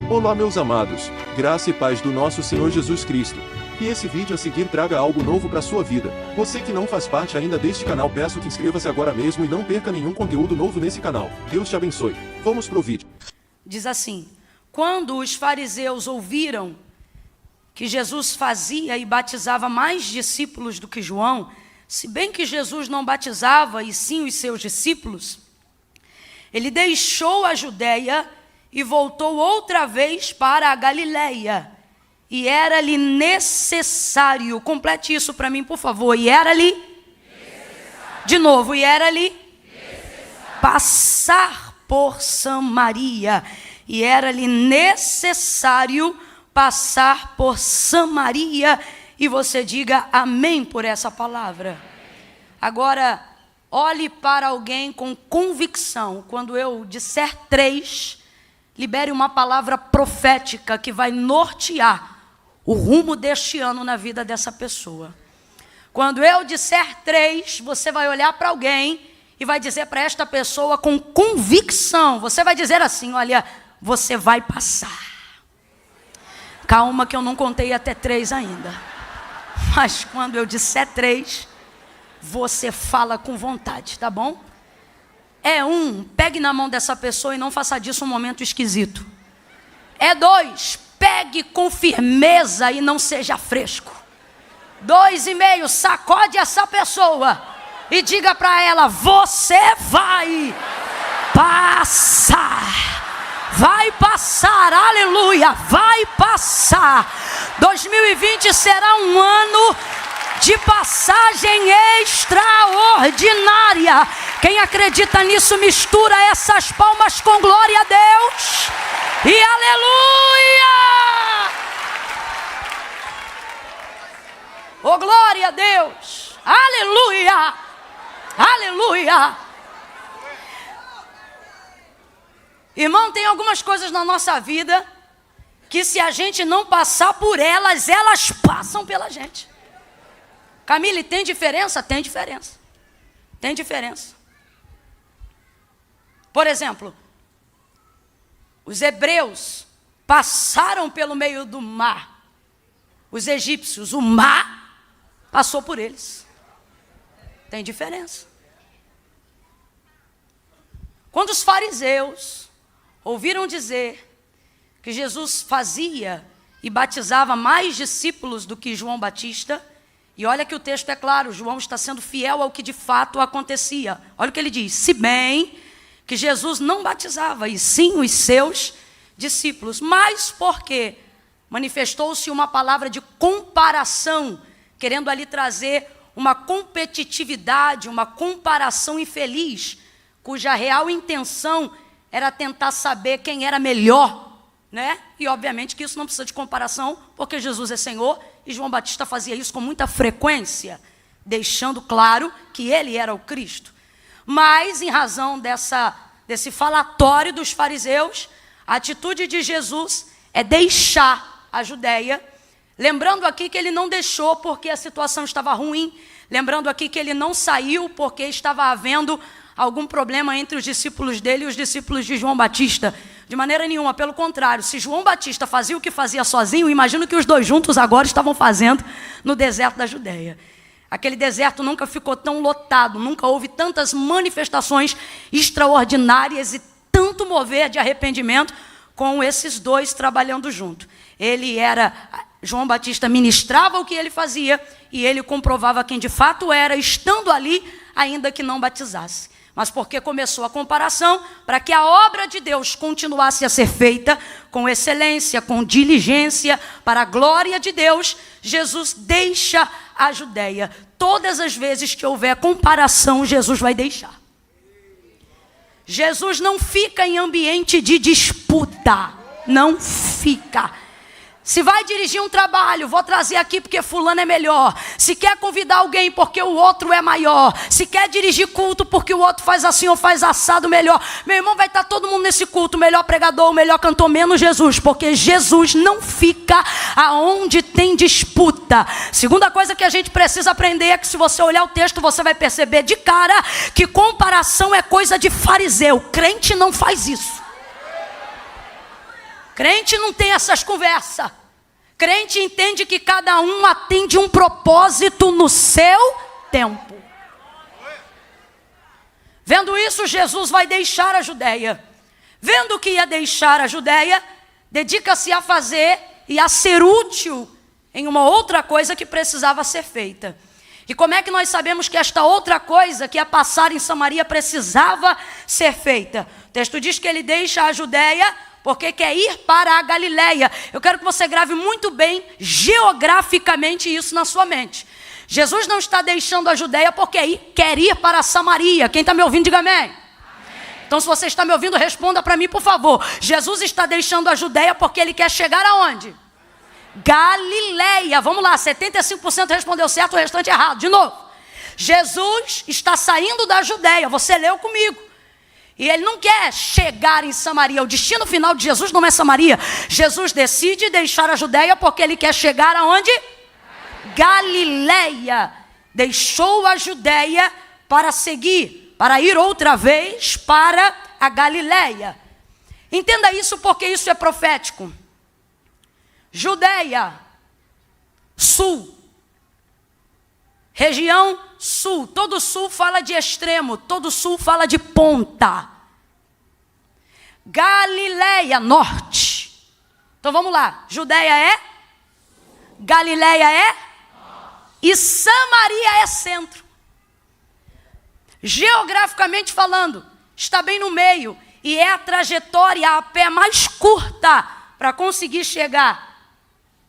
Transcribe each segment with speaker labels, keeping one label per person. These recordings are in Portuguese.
Speaker 1: Olá meus amados, graça e paz do nosso Senhor Jesus Cristo. Que esse vídeo a seguir traga algo novo para sua vida. Você que não faz parte ainda deste canal, peço que inscreva-se agora mesmo e não perca nenhum conteúdo novo nesse canal. Deus te abençoe. Vamos pro vídeo.
Speaker 2: Diz assim: quando os fariseus ouviram que Jesus fazia e batizava mais discípulos do que João, se bem que Jesus não batizava e sim os seus discípulos, ele deixou a Judeia e voltou outra vez para a Galileia. E era-lhe necessário, complete isso para mim, por favor. E era-lhe necessário. De novo, e era-lhe necessário passar por Samaria. E era-lhe necessário passar por Samaria. E você diga amém por essa palavra. Agora, olhe para alguém com convicção. Quando eu disser 3, libere uma palavra profética que vai nortear o rumo deste ano na vida dessa pessoa. Quando eu disser 3, você vai olhar para alguém e vai dizer para esta pessoa com convicção. Você vai dizer assim: olha, você vai passar. Calma que eu não contei até 3 ainda. Mas quando eu disser 3, você fala com vontade, tá bom? É 1, pegue na mão dessa pessoa e não faça disso um momento esquisito. É 2, pegue com firmeza e não seja fresco. 2,5, sacode essa pessoa e diga para ela: você vai passar. Vai passar, aleluia, vai passar. 2020 será um ano de passagem extraordinária. Quem acredita nisso, mistura essas palmas com glória a Deus e aleluia! Oh, glória a Deus! Aleluia! Aleluia! Irmão, tem algumas coisas na nossa vida que se a gente não passar por elas, elas passam pela gente. Camille, tem diferença? Tem diferença. Tem diferença. Por exemplo, os hebreus passaram pelo meio do mar. Os egípcios, o mar passou por eles. Tem diferença. Quando os fariseus ouviram dizer que Jesus fazia e batizava mais discípulos do que João Batista, e olha que o texto é claro, João está sendo fiel ao que de fato acontecia. Olha o que ele diz: se bem que Jesus não batizava, e sim os seus discípulos, mas porque manifestou-se uma palavra de comparação, querendo ali trazer uma competitividade, uma comparação infeliz, cuja real intenção era tentar saber quem era melhor, né? E obviamente que isso não precisa de comparação, porque Jesus é Senhor, e João Batista fazia isso com muita frequência, deixando claro que ele era o Cristo. Mas, em razão desse falatório dos fariseus, a atitude de Jesus é deixar a Judeia, lembrando aqui que ele não deixou porque a situação estava ruim, lembrando aqui que ele não saiu porque estava havendo algum problema entre os discípulos dele e os discípulos de João Batista. De maneira nenhuma, pelo contrário, se João Batista fazia o que fazia sozinho, imagino que os dois juntos agora estavam fazendo no deserto da Judeia. Aquele deserto nunca ficou tão lotado, nunca houve tantas manifestações extraordinárias e tanto mover de arrependimento com esses dois trabalhando junto. João Batista ministrava o que ele fazia e ele comprovava quem de fato era, estando ali, ainda que não batizasse. Mas porque começou a comparação, para que a obra de Deus continuasse a ser feita com excelência, com diligência, para a glória de Deus, Jesus deixa a Judeia. Todas as vezes que houver comparação, Jesus vai deixar. Jesus não fica em ambiente de disputa, não fica. Se vai dirigir um trabalho, vou trazer aqui porque fulano é melhor. Se quer convidar alguém porque o outro é maior. Se quer dirigir culto porque o outro faz assim ou faz assado melhor. Meu irmão, vai estar todo mundo nesse culto. O melhor pregador, o melhor cantor, menos Jesus. Porque Jesus não fica aonde tem disputa. Segunda coisa que a gente precisa aprender é que se você olhar o texto, você vai perceber de cara que comparação é coisa de fariseu. Crente não faz isso. Crente não tem essas conversas. Crente entende que cada um atende um propósito no seu tempo. Vendo isso, Jesus vai deixar a Judéia. Vendo que ia deixar a Judéia, dedica-se a fazer e a ser útil em uma outra coisa que precisava ser feita. E como é que nós sabemos que esta outra coisa, que é passar em Samaria, precisava ser feita? O texto diz que ele deixa a Judéia porque quer ir para a Galileia. Eu quero que você grave muito bem, geograficamente, isso na sua mente. Jesus não está deixando a Judéia porque quer ir para a Samaria. Quem está me ouvindo, diga amém. Amém. Então, se você está me ouvindo, responda para mim, por favor. Jesus está deixando a Judéia porque ele quer chegar aonde? Galileia. Vamos lá, 75% respondeu certo, o restante errado. De novo. Jesus está saindo da Judéia. Você leu comigo. E ele não quer chegar em Samaria. O destino final de Jesus não é Samaria. Jesus decide deixar a Judéia porque ele quer chegar aonde? Galileia. Deixou a Judéia para seguir, para ir outra vez para a Galileia. Entenda isso porque isso é profético. Judéia, sul. Região sul. Todo sul fala de extremo, todo sul fala de ponta. Galileia, norte. Então vamos lá. Judéia é? Galileia é? E Samaria é centro. Geograficamente falando, está bem no meio. E é a trajetória a pé mais curta para conseguir chegar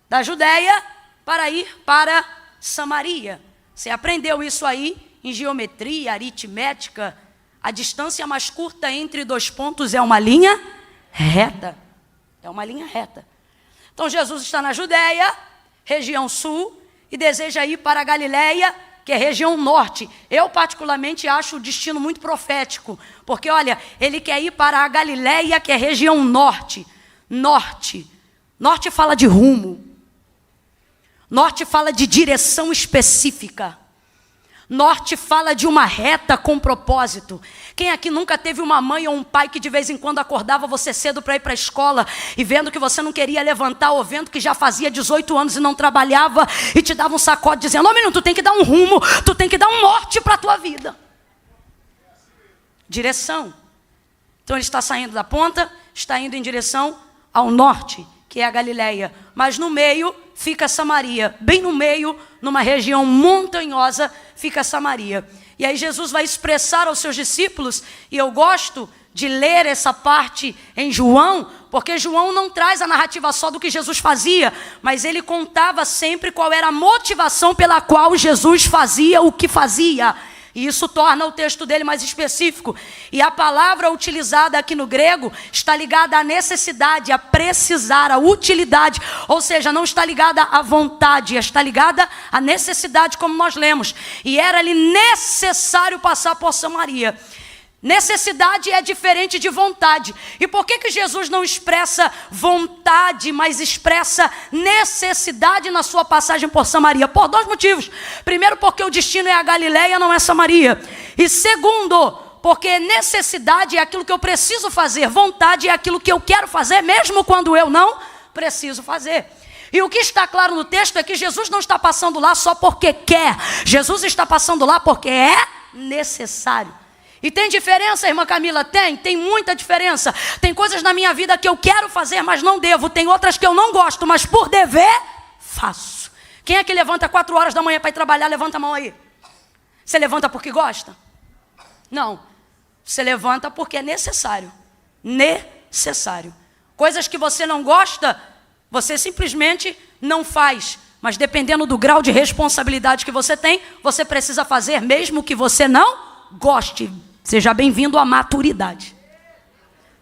Speaker 2: da Judéia para ir para Samaria. Você aprendeu isso aí em geometria, aritmética. A distância mais curta entre dois pontos é uma linha reta. É uma linha reta. Então Jesus está na Judéia, região sul, e deseja ir para a Galileia, que é região norte. Eu particularmente acho o destino muito profético. Porque olha, ele quer ir para a Galileia, que é região norte. Norte. Norte fala de rumo. Norte fala de direção específica. Norte fala de uma reta com propósito. Quem aqui nunca teve uma mãe ou um pai que de vez em quando acordava você cedo para ir para a escola e vendo que você não queria levantar, ou vendo que já fazia 18 anos e não trabalhava e te dava um sacode dizendo: "Ô menino, tu tem que dar um rumo, tu tem que dar um norte para a tua vida." Direção. Então ele está saindo da ponta, está indo em direção ao norte, que é a Galileia. Mas no meio fica Samaria. Bem no meio, numa região montanhosa, fica Samaria. E aí Jesus vai expressar aos seus discípulos, e eu gosto de ler essa parte em João, porque João não traz a narrativa só do que Jesus fazia, mas ele contava sempre qual era a motivação pela qual Jesus fazia o que fazia. E isso torna o texto dele mais específico. E a palavra utilizada aqui no grego está ligada à necessidade, a precisar, à utilidade. Ou seja, não está ligada à vontade, está ligada à necessidade, como nós lemos. E era-lhe necessário passar por Samaria. Necessidade é diferente de vontade. E por que Jesus não expressa vontade, mas expressa necessidade na sua passagem por Samaria? Por dois motivos. Primeiro, porque o destino é a Galileia, não é Samaria. E segundo, porque necessidade é aquilo que eu preciso fazer. Vontade é aquilo que eu quero fazer, mesmo quando eu não preciso fazer. E o que está claro no texto é que Jesus não está passando lá só porque quer. Jesus está passando lá porque é necessário. E tem diferença, irmã Camila? Tem muita diferença. Tem coisas na minha vida que eu quero fazer, mas não devo. Tem outras que eu não gosto, mas por dever, faço. Quem é que levanta 4 horas da manhã para ir trabalhar? Levanta a mão aí. Você levanta porque gosta? Não. Você levanta porque é necessário. Necessário. Coisas que você não gosta, você simplesmente não faz. Mas dependendo do grau de responsabilidade que você tem, você precisa fazer mesmo que você não goste. Seja bem-vindo à maturidade.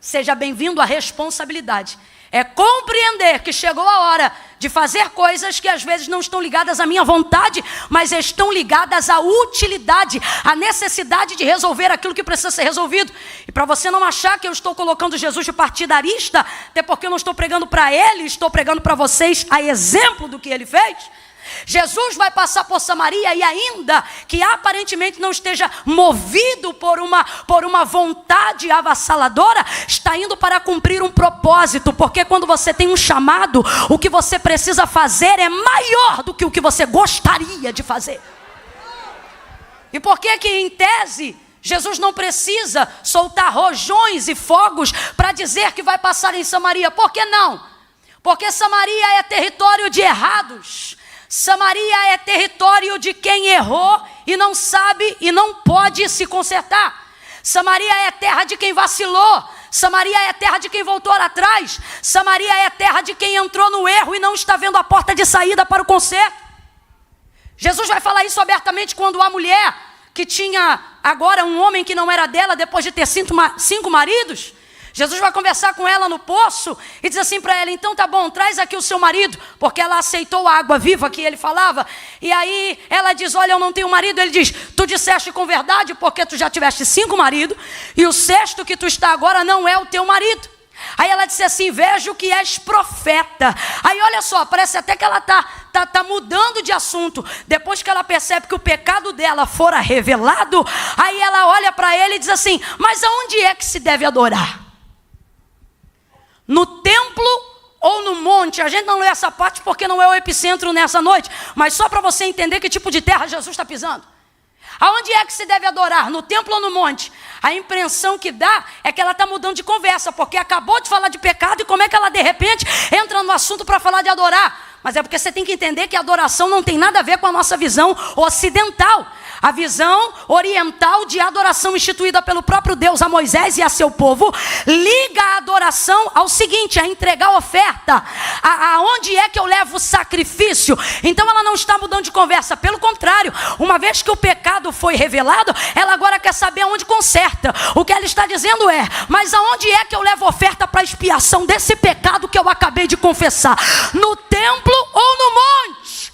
Speaker 2: Seja bem-vindo à responsabilidade. É compreender que chegou a hora de fazer coisas que às vezes não estão ligadas à minha vontade, mas estão ligadas à utilidade, à necessidade de resolver aquilo que precisa ser resolvido. E para você não achar que eu estou colocando Jesus de partidarista, até porque eu não estou pregando para ele, estou pregando para vocês a exemplo do que ele fez. Jesus vai passar por Samaria e ainda que aparentemente não esteja movido por uma vontade avassaladora, está indo para cumprir um propósito, porque quando você tem um chamado, o que você precisa fazer é maior do que o que você gostaria de fazer. E por que em tese Jesus não precisa soltar rojões e fogos para dizer que vai passar em Samaria? Por que não? Porque Samaria é território de errados. Samaria é território de quem errou e não sabe e não pode se consertar. Samaria é terra de quem vacilou. Samaria é terra de quem voltou atrás. Samaria é terra de quem entrou no erro e não está vendo a porta de saída para o conserto. Jesus vai falar isso abertamente quando a mulher que tinha agora um homem que não era dela depois de ter 5 maridos. Jesus vai conversar com ela no poço e diz assim para ela: então tá bom, traz aqui o seu marido, porque ela aceitou a água viva que ele falava. E aí ela diz: olha, eu não tenho marido. Ele diz: tu disseste com verdade, porque tu já tiveste 5 maridos e o 6º que tu está agora não é o teu marido. Aí ela disse assim: vejo que és profeta. Aí olha só, parece até que ela tá mudando de assunto. Depois que ela percebe que o pecado dela fora revelado, aí ela olha para ele e diz assim: mas aonde é que se deve adorar? No templo ou no monte? A gente não lê essa parte porque não é o epicentro nessa noite, mas só para você entender que tipo de terra Jesus está pisando. Aonde é que se deve adorar? No templo ou no monte? A impressão que dá é que ela está mudando de conversa, porque acabou de falar de pecado e como é que ela de repente entra no assunto para falar de adorar? Mas é porque você tem que entender que a adoração não tem nada a ver com a nossa visão ocidental. A visão oriental de adoração instituída pelo próprio Deus a Moisés e a seu povo liga a adoração ao seguinte: a entregar a oferta. Aonde é que eu levo o sacrifício? Então ela não está mudando de conversa, pelo contrário, uma vez que o pecado foi revelado, ela agora quer saber aonde conserta. O que ela está dizendo é: mas aonde é que eu levo oferta para expiação desse pecado que eu acabei de confessar? No templo ou no monte?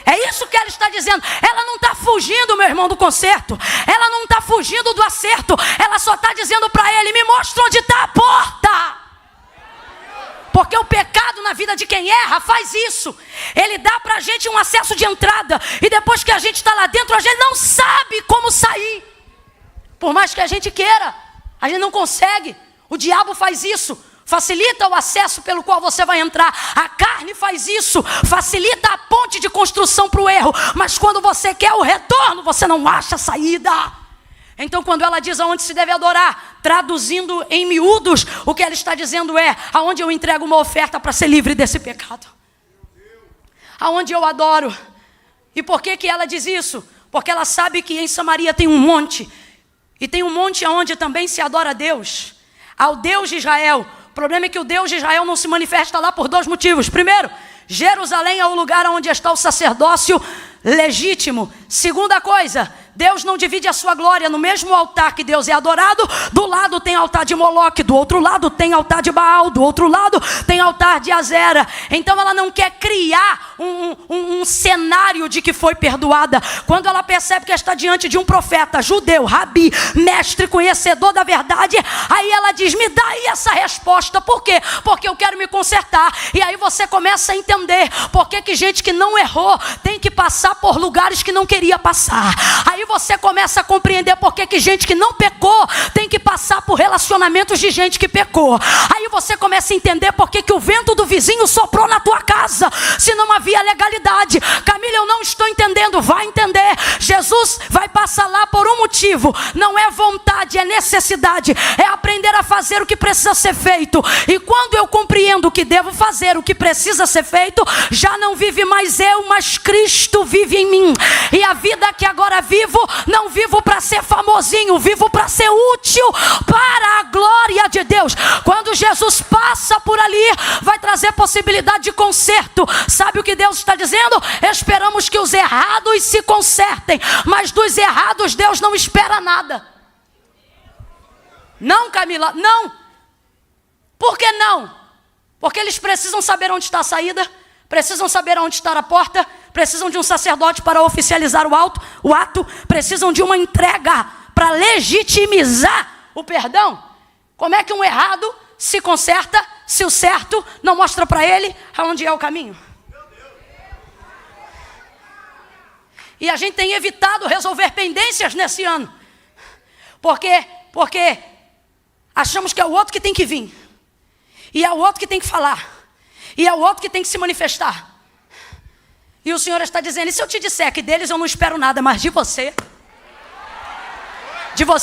Speaker 2: É isso que ela está dizendo. Ela não está fugindo, meu irmão, do conserto. Ela não está fugindo do acerto. Ela só está dizendo para ele: me mostra onde está a porta. Porque o pecado na vida de quem erra faz isso. Ele dá para a gente um acesso de entrada. E depois que a gente está lá dentro, a gente não sabe como sair. Por mais que a gente queira, a gente não consegue. O diabo faz isso. Facilita o acesso pelo qual você vai entrar. A carne faz isso, facilita a ponte de construção para o erro. Mas quando você quer o retorno, você não acha saída. Então quando ela diz aonde se deve adorar, traduzindo em miúdos, o que ela está dizendo é: aonde eu entrego uma oferta para ser livre desse pecado. Aonde eu adoro. E por que ela diz isso? Porque ela sabe que em Samaria tem um monte. E tem um monte onde também se adora a Deus, ao Deus de Israel. O problema é que o Deus de Israel não se manifesta lá por 2 motivos. Primeiro, Jerusalém é o lugar onde está o sacerdócio legítimo. Segunda coisa, Deus não divide a sua glória. No mesmo altar que Deus é adorado, do lado tem altar de Moloque, do outro lado tem altar de Baal, do outro lado tem altar de Azera. Então ela não quer criar um cenário de que foi perdoada. Quando ela percebe que está diante de um profeta judeu, rabi, mestre, conhecedor da verdade, aí ela diz: me dá aí essa resposta. Por quê? Porque eu quero me consertar. E aí você começa a entender por que gente que não errou tem que passar por lugares que não queria passar. Aí você começa a compreender por que gente que não pecou tem que passar por relacionamentos de gente que pecou. Aí você começa a entender por que o vento do vizinho soprou na tua casa, se não havia legalidade. Camila, eu não estou entendendo. Vai entender. Jesus vai passar lá por um motivo. Não é vontade, é necessidade. É aprender a fazer o que precisa ser feito. E quando eu compreendo o que devo fazer, o que precisa ser feito, já não vive mais eu, mas Cristo vive em mim. E a vida que agora vivo, não vivo para ser famosinho, vivo para ser útil para a glória de Deus. Quando Jesus passa por ali, vai trazer possibilidade de conserto. Sabe o que Deus está dizendo? Esperamos que os errados se consertem, mas dos errados Deus não espera nada. Não, Camila, não. Por que não? Porque eles precisam saber onde está a saída, precisam saber onde está a porta, precisam de um sacerdote para oficializar o ato, precisam de uma entrega para legitimizar o perdão. Como é que um errado se conserta se o certo não mostra para ele aonde é o caminho? E a gente tem evitado resolver pendências nesse ano. Porque achamos que é o outro que tem que vir. E é o outro que tem que falar. E é o outro que tem que se manifestar. E o Senhor está dizendo, e se eu te disser que deles eu não espero nada, mas de você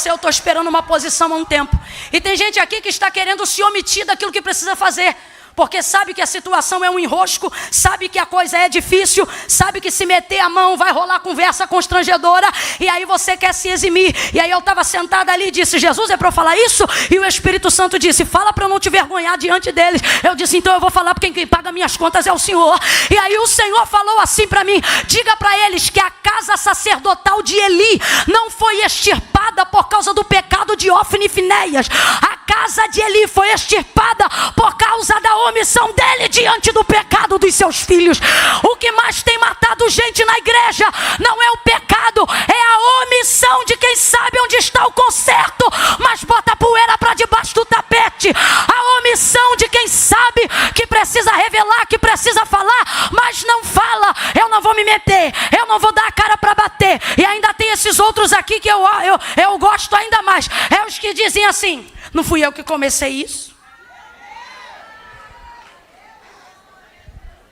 Speaker 2: eu estou esperando uma posição há um tempo. E tem gente aqui que está querendo se omitir daquilo que precisa fazer. Porque sabe que a situação é um enrosco, sabe que a coisa é difícil, sabe que se meter a mão vai rolar conversa constrangedora, e aí você quer se eximir. E aí eu estava sentada ali e disse, Jesus, é para eu falar isso? E o Espírito Santo disse, fala para eu não te vergonhar diante deles. Eu disse, então eu vou falar porque quem paga minhas contas é o Senhor. E aí o Senhor falou assim para mim, diga para eles que a casa sacerdotal de Eli não foi extirpada por causa do pecado de Ofni e Finéias. A casa de Eli foi extirpada por causa da omissão dele diante do pecado dos seus filhos. O que mais tem matado gente na igreja não é o pecado, é a omissão de quem sabe onde está o conserto, mas bota poeira para debaixo do tapete. A omissão de quem sabe que precisa revelar, que precisa falar, mas não fala. Eu não vou me meter, eu não vou dar a cara para bater. E ainda tem esses outros aqui que eu gosto ainda mais. É os que dizem assim, não fui eu que comecei isso.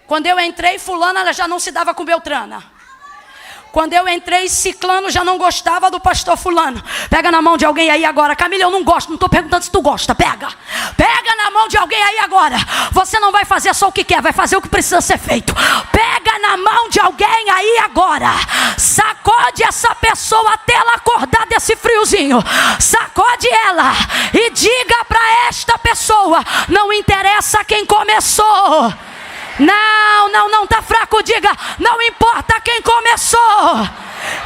Speaker 2: Quando eu entrei, fulana ela já não se dava com Beltrana. Quando eu entrei, ciclano já não gostava do pastor fulano. Pega na mão de alguém aí agora. Camila, eu não gosto, não estou perguntando se tu gosta. Pega na mão de alguém aí agora. Você não vai fazer só o que quer, vai fazer o que precisa ser feito. Pega na mão de alguém aí agora. Sacode essa pessoa até ela acordar desse friozinho. Sacode ela e diga para esta pessoa, não interessa quem começou. Não, tá fraco, diga, não importa quem começou,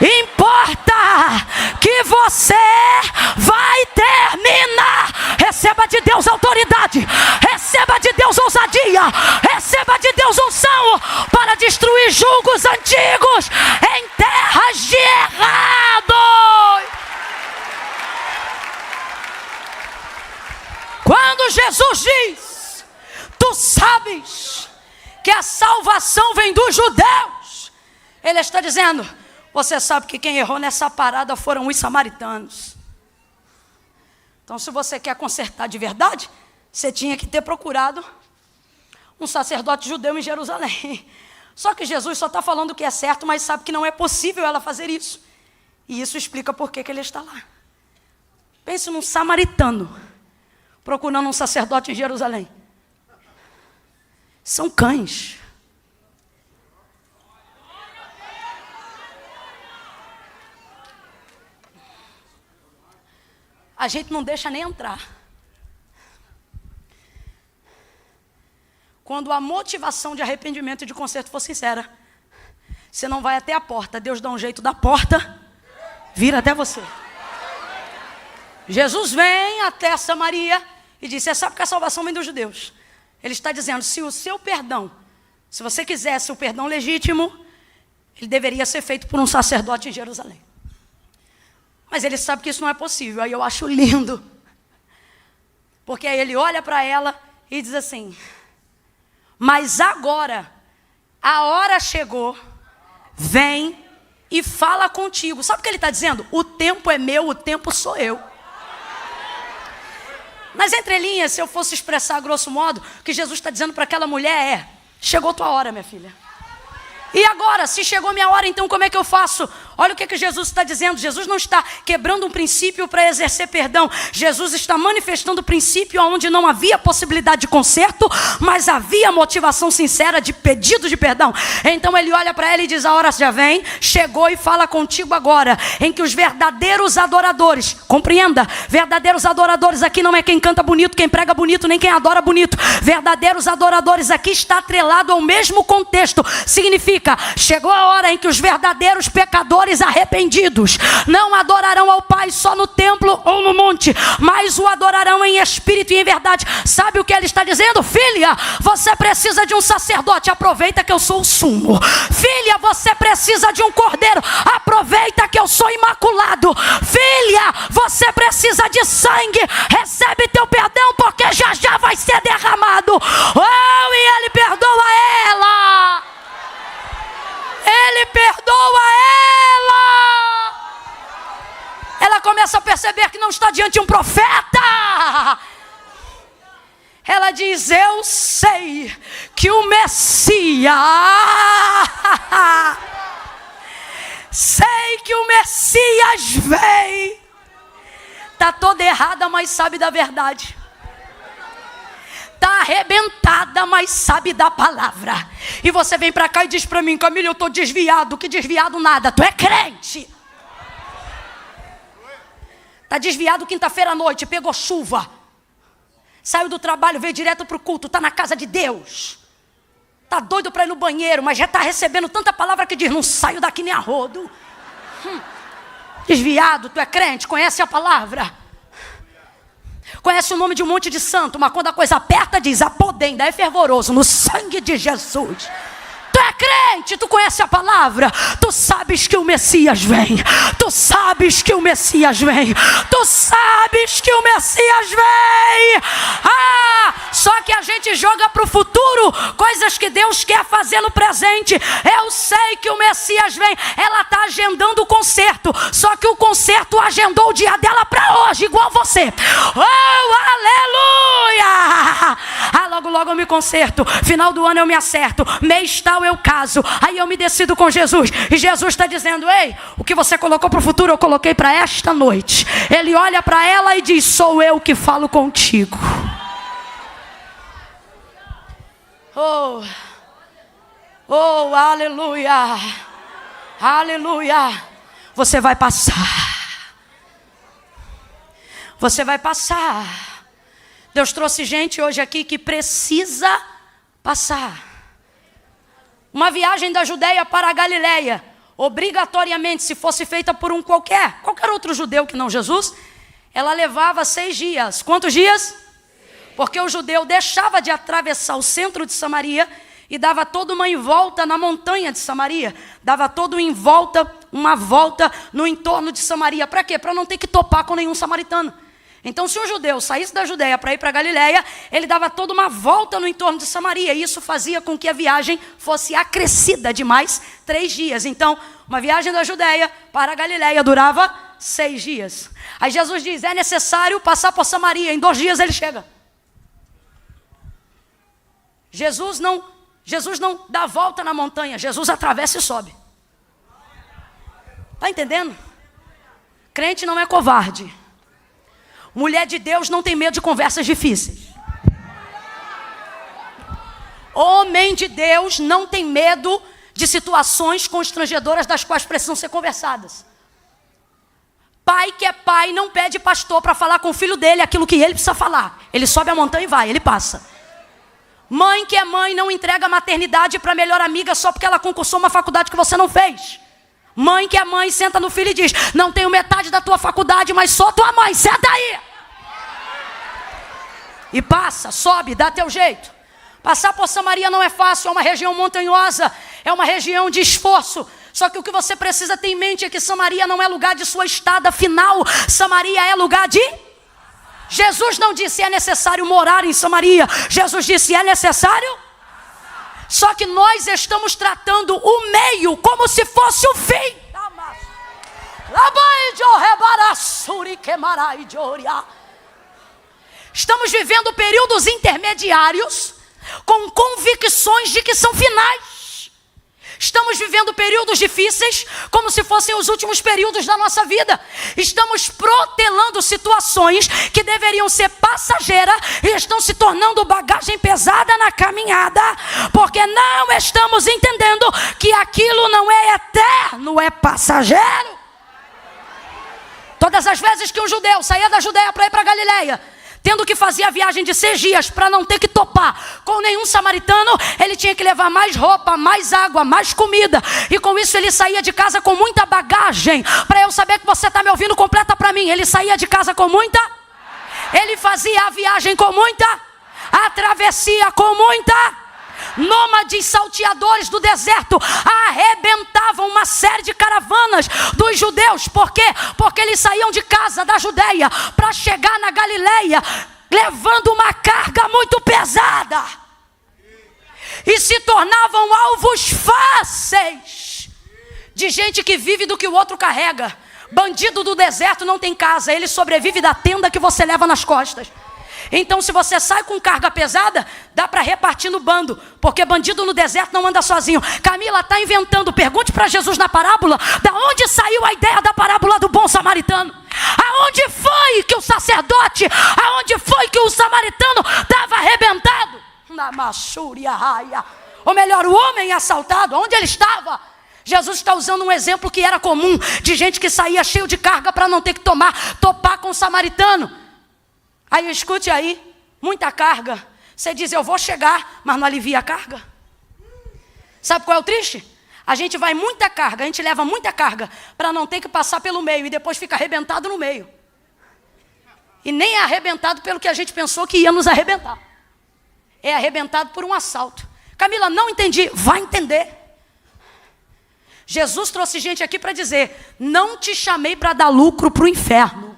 Speaker 2: importa que você vai terminar. Receba de Deus autoridade, receba de Deus ousadia, receba de Deus unção para destruir julgos antigos em terras de errado. Quando Jesus diz, tu sabes que a salvação vem dos judeus, ele está dizendo, você sabe que quem errou nessa parada foram os samaritanos. Então se você quer consertar de verdade, você tinha que ter procurado um sacerdote judeu em Jerusalém. Só que Jesus só está falando o que é certo, mas sabe que não é possível ela fazer isso. E isso explica por que ele está lá. Pense num samaritano procurando um sacerdote em Jerusalém. São cães. A gente não deixa nem entrar. Quando a motivação de arrependimento e de conserto for sincera, você não vai até a porta. Deus dá um jeito da porta, vira até você. Jesus vem até Samaria e diz, você sabe que a salvação vem dos judeus. Ele está dizendo, se o seu perdão, se você quisesse o perdão legítimo, ele deveria ser feito por um sacerdote em Jerusalém. Mas ele sabe que isso não é possível. Aí eu acho lindo. Porque aí ele olha para ela e diz assim, mas agora, a hora chegou, vem e fala contigo. Sabe o que ele está dizendo? O tempo é meu, o tempo sou eu. Nas entrelinhas, se eu fosse expressar a grosso modo, o que Jesus está dizendo para aquela mulher é, chegou tua hora, minha filha. E agora, se chegou minha hora, então como é que eu faço? Olha o que Jesus está dizendo. Jesus não está quebrando um princípio para exercer perdão. Jesus está manifestando o princípio onde não havia possibilidade de conserto, mas havia motivação sincera de pedido de perdão. Então ele olha para ela e diz, a hora já vem, chegou e fala contigo agora, em que os verdadeiros adoradores, compreenda, verdadeiros adoradores aqui não é quem canta bonito, quem prega bonito, nem quem adora bonito. Verdadeiros adoradores aqui está atrelado ao mesmo contexto. Significa, chegou a hora em que os verdadeiros pecadores arrependidos não adorarão ao Pai só no templo ou no monte, mas o adorarão em espírito e em verdade. Sabe o que ele está dizendo? Filha, você precisa de um sacerdote, aproveita que eu sou o sumo. Filha, você precisa de um cordeiro, aproveita que eu sou imaculado. Filha, você precisa de sangue, recebe teu perdão, porque já já vai ser derramado. Oh, e ele perdoa ela. Ele perdoa está diante de um profeta. Ela diz: eu sei que o Messias, sei que o Messias vem. Está toda errada, mas sabe da verdade. Está arrebentada, mas sabe da palavra. E você vem para cá e diz para mim: Camila, eu estou desviado. Que desviado nada, tu é crente. Está desviado quinta-feira à noite, pegou chuva, saiu do trabalho, veio direto para o culto, está na casa de Deus. Está doido para ir no banheiro, mas já está recebendo tanta palavra que diz: não saio daqui nem a rodo. Desviado, tu é crente, conhece a palavra, conhece o nome de um monte de santo, mas quando a coisa aperta diz: apodenda, é fervoroso no sangue de Jesus. Tu é crente, tu conhece a palavra, tu sabes que o Messias vem, tu sabes que o Messias vem, tu sabes que o Messias vem. Só que a gente joga para o futuro coisas que Deus quer fazer no presente. Eu sei que o Messias vem. Ela está agendando o concerto, só que o concerto agendou o dia dela para hoje, igual você. Oh, aleluia! Logo, logo eu me conserto, final do ano eu me acerto, mês tal eu caso, aí eu me decido com Jesus. E Jesus está dizendo: ei, o que você colocou para o futuro eu coloquei para esta noite. Ele olha para ela e diz: sou eu que falo contigo. Oh, aleluia, aleluia. Você vai passar, você vai passar. Deus trouxe gente hoje aqui que precisa passar. Uma viagem da Judeia para a Galileia, obrigatoriamente, se fosse feita por qualquer outro judeu que não Jesus, ela levava 6 dias. Quantos dias? Porque o judeu deixava de atravessar o centro de Samaria e dava toda uma envolta na montanha de Samaria. Dava toda uma volta no entorno de Samaria. Para quê? Para não ter que topar com nenhum samaritano. Então, se um judeu saísse da Judeia para ir para a Galileia, ele dava toda uma volta no entorno de Samaria. E isso fazia com que a viagem fosse acrescida de mais 3 dias. Então, uma viagem da Judeia para a Galileia durava 6 dias. Aí Jesus diz: é necessário passar por Samaria. Em 2 dias ele chega. Jesus não dá volta na montanha. Jesus atravessa e sobe. Está entendendo? Crente não é covarde. Mulher de Deus não tem medo de conversas difíceis. Homem de Deus não tem medo de situações constrangedoras das quais precisam ser conversadas. Pai que é pai não pede pastor para falar com o filho dele aquilo que ele precisa falar. Ele sobe a montanha e vai, ele passa. Mãe que é mãe não entrega a maternidade para a melhor amiga só porque ela concursou uma faculdade que você não fez. Mãe que é mãe senta no filho e diz: não tenho metade da tua faculdade, mas sou tua mãe, senta aí. E passa, sobe, dá teu jeito. Passar por Samaria não é fácil, é uma região montanhosa, é uma região de esforço. Só que o que você precisa ter em mente é que Samaria não é lugar de sua estada final. Samaria é lugar de... Jesus não disse é necessário morar em Samaria. Jesus disse é necessário... Só que nós estamos tratando o meio como se fosse o fim. Estamos vivendo períodos intermediários com convicções de que são finais. Estamos vivendo períodos difíceis como se fossem os últimos períodos da nossa vida. Estamos protelando situações que deveriam ser passageiras e estão se tornando bagagem pesada na caminhada, porque não estamos entendendo que aquilo não é eterno, é passageiro. Todas as vezes que um judeu saía da Judeia para ir para a Galileia, tendo que fazer a viagem de 6 dias para não ter que topar com nenhum samaritano, ele tinha que levar mais roupa, mais água, mais comida. E com isso ele saía de casa com muita bagagem. Para eu saber que você está me ouvindo, completa para mim. Ele saía de casa com muita... Ele fazia a viagem com muita... A travessia com muita... Nômades salteadores do deserto arrebentavam uma série de caravanas dos judeus. Por quê? Porque eles saíam de casa da Judeia para chegar na Galileia levando uma carga muito pesada e se tornavam alvos fáceis de gente que vive do que o outro carrega. Bandido do deserto não tem casa, ele sobrevive da tenda que você leva nas costas. Então, se você sai com carga pesada, dá para repartir no bando, porque bandido no deserto não anda sozinho. Camila está inventando. Pergunte para Jesus na parábola, da onde saiu a ideia da parábola do bom samaritano? Aonde foi que o sacerdote, aonde foi que o samaritano estava arrebentado? Na machúria raia. Ou melhor, o homem assaltado, onde ele estava? Jesus está usando um exemplo que era comum, de gente que saía cheio de carga para não ter que topar com o samaritano. Aí escute aí, muita carga. Você diz, eu vou chegar, mas não alivia a carga. Sabe qual é o triste? A gente vai muita carga, a gente leva muita carga para não ter que passar pelo meio e depois fica arrebentado no meio. E nem é arrebentado pelo que a gente pensou que ia nos arrebentar. É arrebentado por um assalto. Camila, não entendi. Vai entender. Jesus trouxe gente aqui para dizer, não te chamei para dar lucro para o inferno.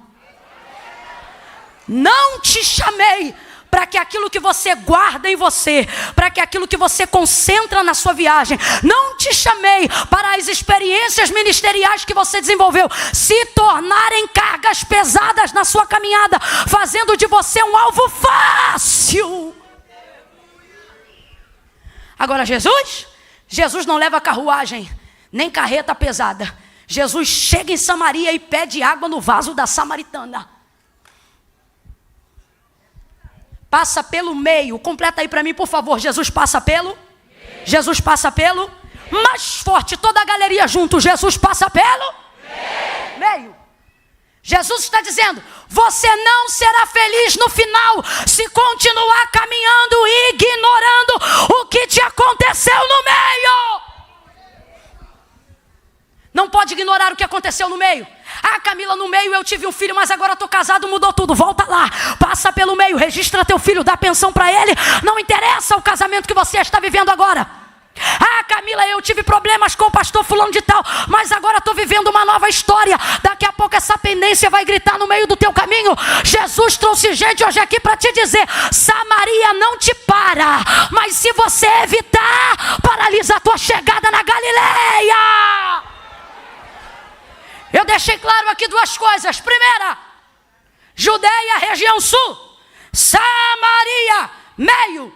Speaker 2: Não te chamei para que aquilo que você guarda em você, para que aquilo que você concentra na sua viagem, não te chamei para as experiências ministeriais que você desenvolveu se tornarem cargas pesadas na sua caminhada, fazendo de você um alvo fácil. Agora Jesus não leva carruagem, nem carreta pesada. Jesus chega em Samaria e pede água no vaso da samaritana. Passa pelo meio. Completa aí para mim, por favor. Jesus passa pelo meio. Jesus passa pelo meio. Mais forte, toda a galeria junto. Jesus passa pelo meio. Jesus está dizendo, você não será feliz no final se continuar caminhando e ignorando o que te aconteceu no meio. Não pode ignorar o que aconteceu no meio. Ah, Camila, no meio eu tive um filho, mas agora estou casado, mudou tudo. Volta lá, passa pelo meio, registra teu filho, dá pensão para ele. Não interessa o casamento que você está vivendo agora. Ah, Camila, eu tive problemas com o pastor fulano de tal, mas agora estou vivendo uma nova história. Daqui a pouco essa pendência vai gritar no meio do teu caminho. Jesus trouxe gente hoje aqui para te dizer, Samaria não te para, mas se você evitar, paralisa a tua chegada na Galileia. Eu deixei claro aqui duas coisas. Primeira, Judeia, região sul. Samaria, meio.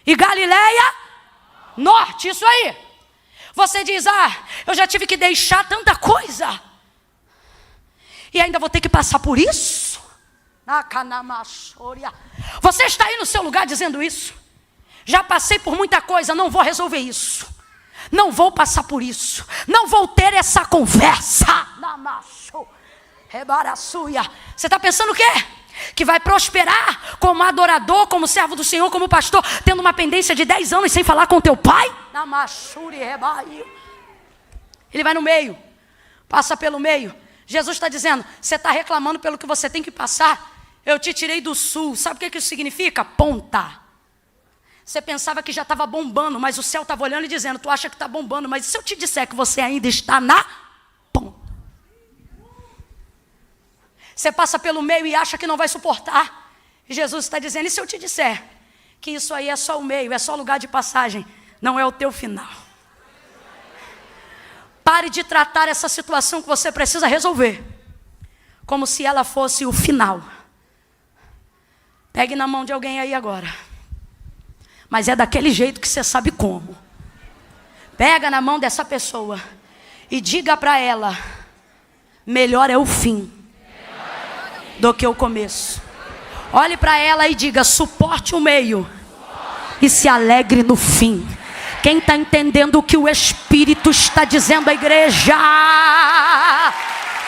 Speaker 2: E Galileia, norte. Isso aí. Você diz, eu já tive que deixar tanta coisa. E ainda vou ter que passar por isso? Você está aí no seu lugar dizendo isso? Já passei por muita coisa, não vou resolver isso. Não vou passar por isso. Não vou ter essa conversa. Você está pensando o quê? Que vai prosperar como adorador, como servo do Senhor, como pastor, tendo uma pendência de 10 anos sem falar com teu pai? Ele vai no meio. Passa pelo meio. Jesus está dizendo, você está reclamando pelo que você tem que passar. Eu te tirei do sul. Sabe o que isso significa? Ponta. Você pensava que já estava bombando, mas o céu estava olhando e dizendo, tu acha que está bombando, mas e se eu te disser que você ainda está na ponta? Você passa pelo meio e acha que não vai suportar. E Jesus está dizendo, e se eu te disser que isso aí é só o meio, é só lugar de passagem, não é o teu final. Pare de tratar essa situação que você precisa resolver como se ela fosse o final. Pegue na mão de alguém aí agora. Mas é daquele jeito que você sabe como. Pega na mão dessa pessoa e diga para ela, melhor é o fim do que o começo. Olhe para ela e diga, suporte o meio e se alegre no fim. Quem está entendendo o que o Espírito está dizendo à igreja?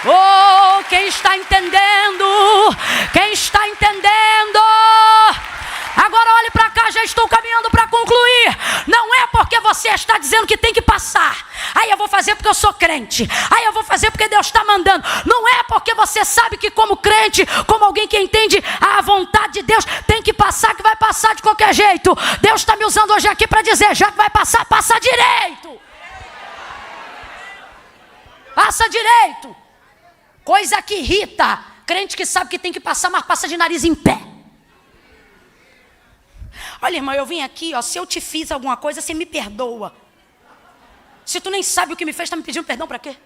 Speaker 2: Oh, quem está entendendo? Quem está entendendo? Agora olhe para cá, já estou caminhando para concluir. Não é porque você está dizendo que tem que passar. Aí eu vou fazer porque eu sou crente. Aí eu vou fazer porque Deus está mandando. Não é porque você sabe que como crente, como alguém que entende a vontade de Deus, tem que passar, que vai passar de qualquer jeito. Deus está me usando hoje aqui para dizer, já que vai passar, passa direito. Passa direito. Coisa que irrita. Crente que sabe que tem que passar, mas passa de nariz em pé. Olha, irmão, eu vim aqui, se eu te fiz alguma coisa, você me perdoa. Se tu nem sabe o que me fez, está me pedindo perdão para quê?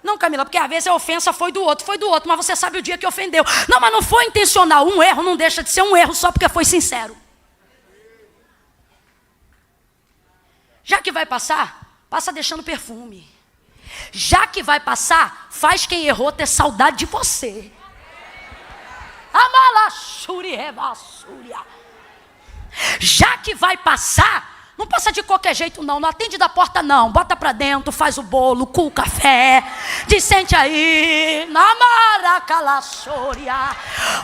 Speaker 2: Não, Camila, porque às vezes a ofensa foi do outro, mas você sabe o dia que ofendeu. Não, mas não foi intencional. Um erro não deixa de ser um erro só porque foi sincero. Já que vai passar, passa deixando perfume. Já que vai passar, faz quem errou ter saudade de você. Amalaxuri revassúria. Já que vai passar, não passa de qualquer jeito não atende da porta não, bota pra dentro, faz o bolo, com o café, diz sente aí, na maracalaçoria.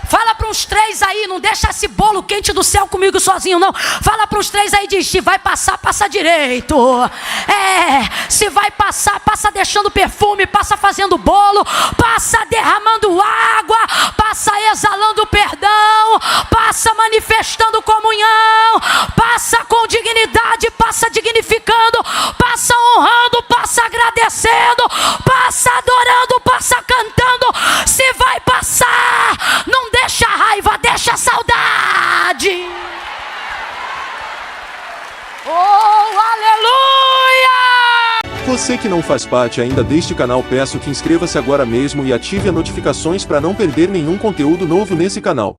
Speaker 2: Fala para uns 3 aí, não deixa esse bolo quente do céu comigo sozinho não. Fala para uns 3 aí, diz, se vai passar, passa direito. Se vai passar, passa deixando perfume, passa fazendo bolo, passa derramando água, passa exalando perdão, passa manifestando comunhão, passa com dignidade, passa dignificando, passa honrando, passa agradecendo, passa adorando, passa cantando. Se vai passar, não deixa raiva, deixa saudade. Oh, aleluia!
Speaker 1: Você que não faz parte ainda deste canal, peço que inscreva-se agora mesmo e ative as notificações para não perder nenhum conteúdo novo nesse canal.